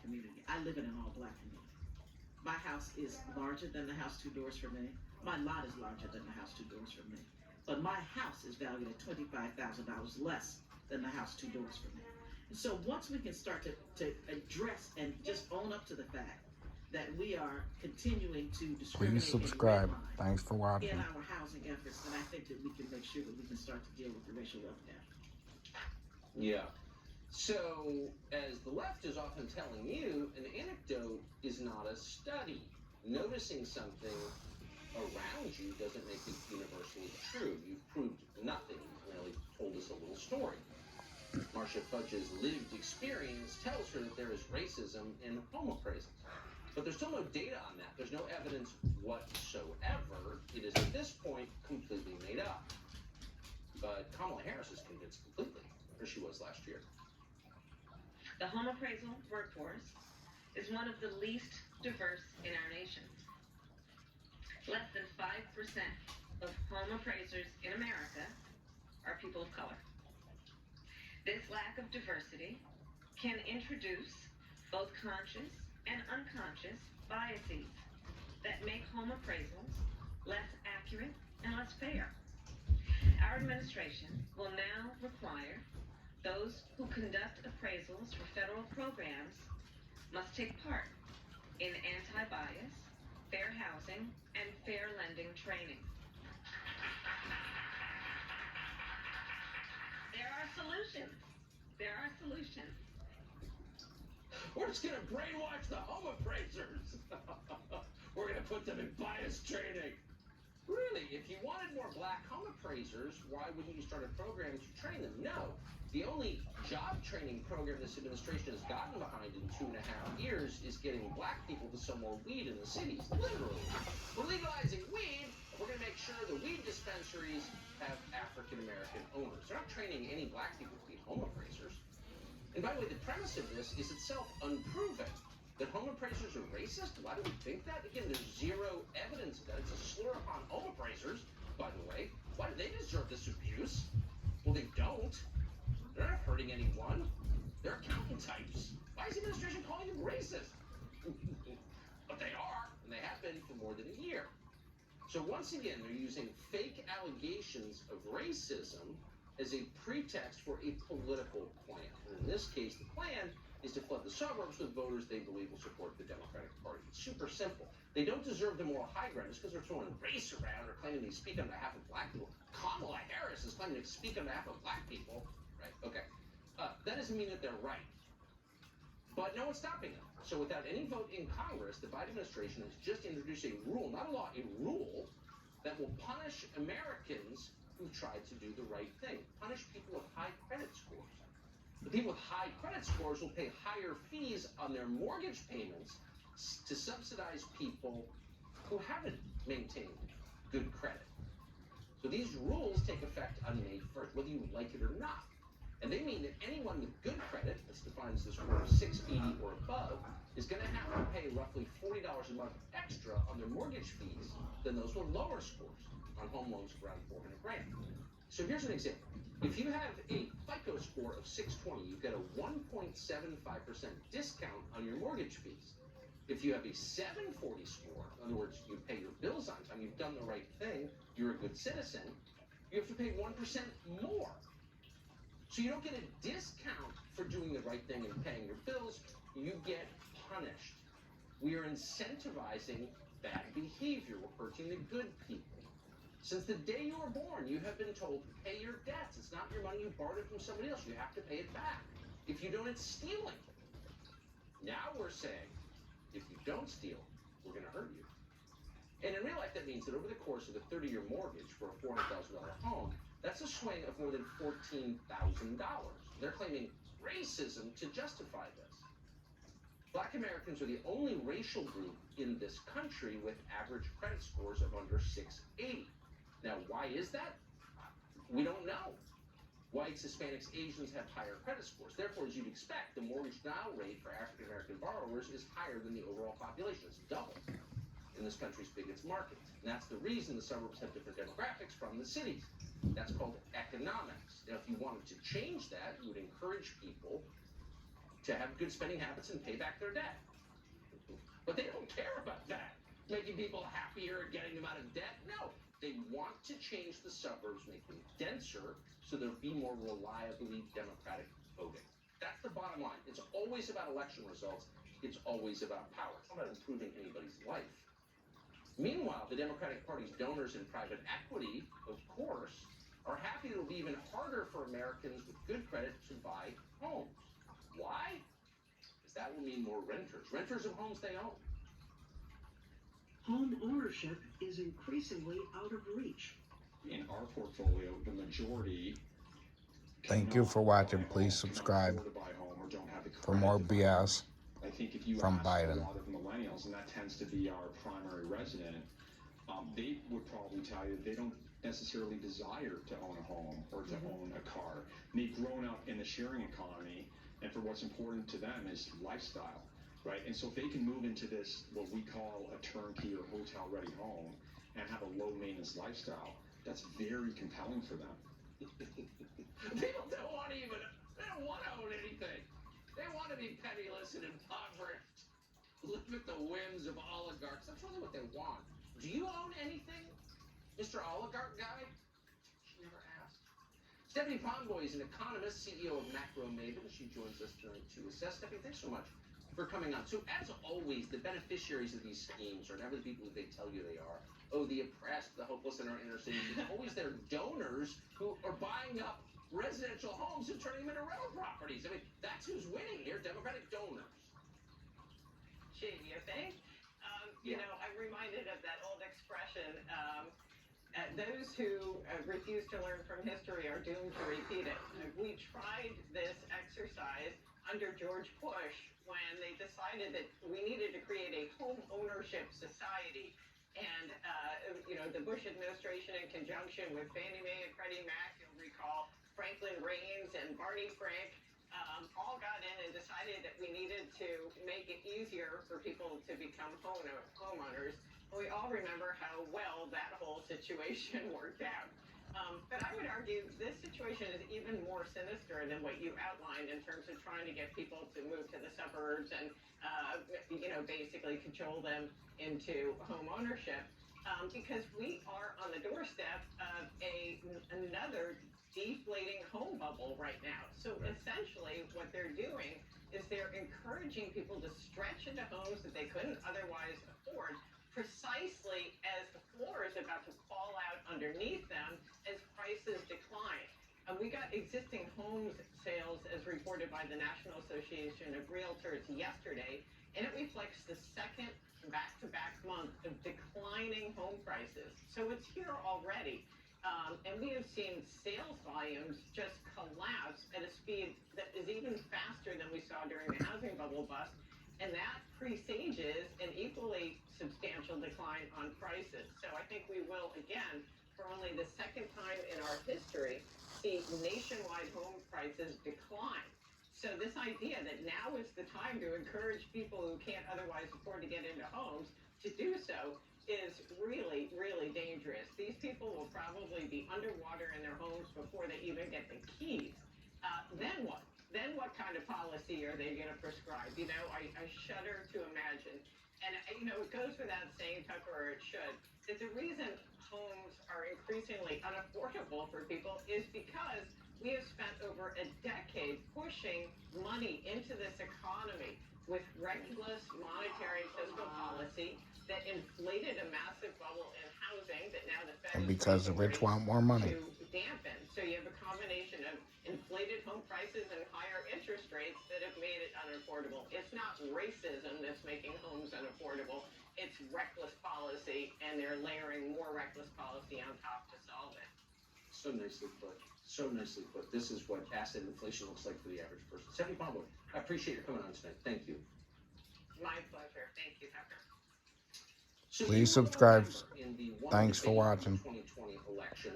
community. I live in an all-black community. My house is larger than the house two doors from me. My lot is larger than the house two doors from me. But my house is valued at $25,000 less than the house two doors from me. And so once we can start to address and just own up to the fact that we are continuing to discriminate Please subscribe. Thanks for watching. in our housing efforts, then I think that we can make sure that we can start to deal with the racial wealth gap. Yeah. So, as the left is often telling you, an anecdote is not a study. Noticing something around you doesn't make it universally true. You've proved nothing. You've merely told us a little story. Marcia Fudge's lived experience tells her that there is racism in home appraisals. But there's still no data on that. There's no evidence whatsoever. It is at this point completely made up. But Kamala Harris is convinced completely, or she was last year. The home appraisal workforce is one of the least diverse in our nation. Less than 5% of home appraisers in America are people of color. This lack of diversity can introduce both conscious and unconscious biases that make home appraisals less accurate and less fair. Our administration will now require those who conduct appraisals for federal programs must take part in anti-bias, fair housing, and fair lending training. There are solutions. There are solutions. We're just going to brainwash the home appraisers. We're going to put them in bias training. Really, if you wanted more black home appraisers, why wouldn't you start a program to train them? No. The only job training program this administration has gotten behind in 2.5 years is getting black people to sell more weed in the cities. Literally. We're legalizing weed. We're going to make sure the weed dispensaries have African-American owners. They're not training any black people to be home appraisers. And by the way, the premise of this is itself unproven. That home appraisers are racist? Why do we think that? Again, there's zero evidence of that. It's a slur upon home appraisers, by the way. Why do they deserve this abuse? Well, they don't. They're not hurting anyone. They're accountant types. Why is the administration calling them racist? But they are, and they have been for more than a year. So once again, they're using fake allegations of racism as a pretext for a political plan. And in this case, the plan is to flood the suburbs with voters they believe will support the Democratic Party. It's super simple. They don't deserve the moral high ground just because they're throwing race around or claiming they speak on behalf of black people. Kamala Harris is claiming to speak on behalf of black people. Right, okay. That doesn't mean that they're right. But no one's stopping them. So without any vote in Congress, the Biden administration has just introduced a rule, not a law, a rule that will punish Americans who tried to do the right thing. Punish people with high credit scores. The people with high credit scores will pay higher fees on their mortgage payments to subsidize people who haven't maintained good credit. So these rules take effect on May 1st, whether you like it or not. And they mean that anyone with good credit, that's defined as the score of 680 or above, is going to have to pay roughly $40 a month extra on their mortgage fees than those with lower scores on home loans of around $400,000. So here's an example. If you have a FICO score of 620, you get a 1.75% discount on your mortgage fees. If you have a 740 score, in other words, you pay your bills on time, you've done the right thing, you're a good citizen, you have to pay 1% more. So you don't get a discount for doing the right thing and paying your bills, you get punished. We are incentivizing bad behavior, we're hurting the good people. Since the day you were born, you have been told to pay your debts. It's not your money, you borrowed it from somebody else, you have to pay it back. If you don't, it's stealing. Now we're saying, if you don't steal, we're going to hurt you. And in real life, that means that over the course of a 30-year mortgage for a $400,000 home, that's a swing of more than $14,000. They're claiming racism to justify this. Black Americans are the only racial group in this country with average credit scores of under 680. Now, why is that? We don't know. Whites, Hispanics, Asians have higher credit scores. Therefore, as you'd expect, the mortgage denial rate for African-American borrowers is higher than the overall population. It's double in this country's biggest markets. And that's the reason the suburbs have different demographics from the cities. That's called economics. Now, if you wanted to change that, you would encourage people to to have good spending habits and pay back their debt. But they don't care about that. Making people happier and getting them out of debt. No, they want to change the suburbs, make them denser, so there'll be more reliably Democratic voting. That's the bottom line. It's always about election results. It's always about power. It's not about improving anybody's life. Meanwhile, the Democratic Party's donors in private equity, of course, are happy it'll be even harder for Americans with good credit to buy homes. Why? Because that will mean more renters of homes they own. Home ownership is increasingly out of reach. In our portfolio, the majority. Thank you for watching. Please subscribe for more BS I think if you from ask Biden. a lot of millennials, and that tends to be our primary resident, they would probably tell you they don't necessarily desire to own a home or to own a car. They've grown up in the sharing economy, and for what's important to them is lifestyle, right? And so if they can move into this, what we call a turnkey or hotel-ready home, and have a low-maintenance lifestyle, that's very compelling for them. People don't want to own anything. They want to be penniless and impoverished. Live at the whims of oligarchs. That's really what they want. Do you own anything, Mr. Oligarch guy? She never asked. Stephanie Pomboy is an economist, CEO of Macro Maven. She joins us tonight to assess. Stephanie, thanks so much for coming on. So as always, the beneficiaries of these schemes are never the people who they tell you they are. Oh, the oppressed, the hopeless in our inner cities. It's always their donors who are buying up residential homes and turning them into rental properties. I mean, that's who's winning here, Democratic donors. Gee, you think? You know, I'm reminded of that old expression, those who refuse to learn from history are doomed to repeat it. We tried this exercise under George Bush when they decided that we needed to create a home ownership society. And, you know, the Bush administration, in conjunction with Fannie Mae and Freddie Mac, you'll recall, Franklin Raines and Barney Frank, all got in and decided that we needed to make it easier for people to become homeowners. We all remember how well that whole situation worked out. But I would argue this situation is even more sinister than what you outlined in terms of trying to get people to move to the suburbs and, you know, basically cajole them into home ownership. Because we are on the doorstep of another deflating home bubble right now. So essentially what they're doing is they're encouraging people to stretch into homes that they couldn't otherwise afford, precisely as the floor is about to fall out underneath them as prices decline. We got existing home sales as reported by the National Association of Realtors yesterday, and it reflects the second back-to-back month of declining home prices. So it's here already. And we have seen sales volumes just collapse at a speed that is even faster than we saw during the housing bubble bust. And that presages an equally substantial decline on prices. So I think we will, again, for only the second time in our history, see nationwide home prices decline. So this idea that now is the time to encourage people who can't otherwise afford to get into homes to do so is really, really dangerous. These people will probably be underwater in their homes before they even get the keys. Then what? Then what kind of policy are they going to prescribe? You know, I shudder to imagine. And, you know, it goes without saying, Tucker, or it should, that the reason homes are increasingly unaffordable for people is because we have spent over a decade pushing money into this economy with reckless monetary and fiscal policy that inflated a massive bubble in housing that now the Fed And because the rich want more money. to dampen. So you have a combination of inflated home prices and higher interest rates that have made it unaffordable. It's not racism that's making homes unaffordable. It's reckless policy, and they're layering more reckless policy on top to solve it. So nicely put. So nicely put. This is what asset inflation looks like for the average person. Stephanie Pomboy, I appreciate your coming on tonight. Thank you. My pleasure. Thank you, Tucker. So Please you were subscribe. in the one Thanks for debate watching. 2020 election.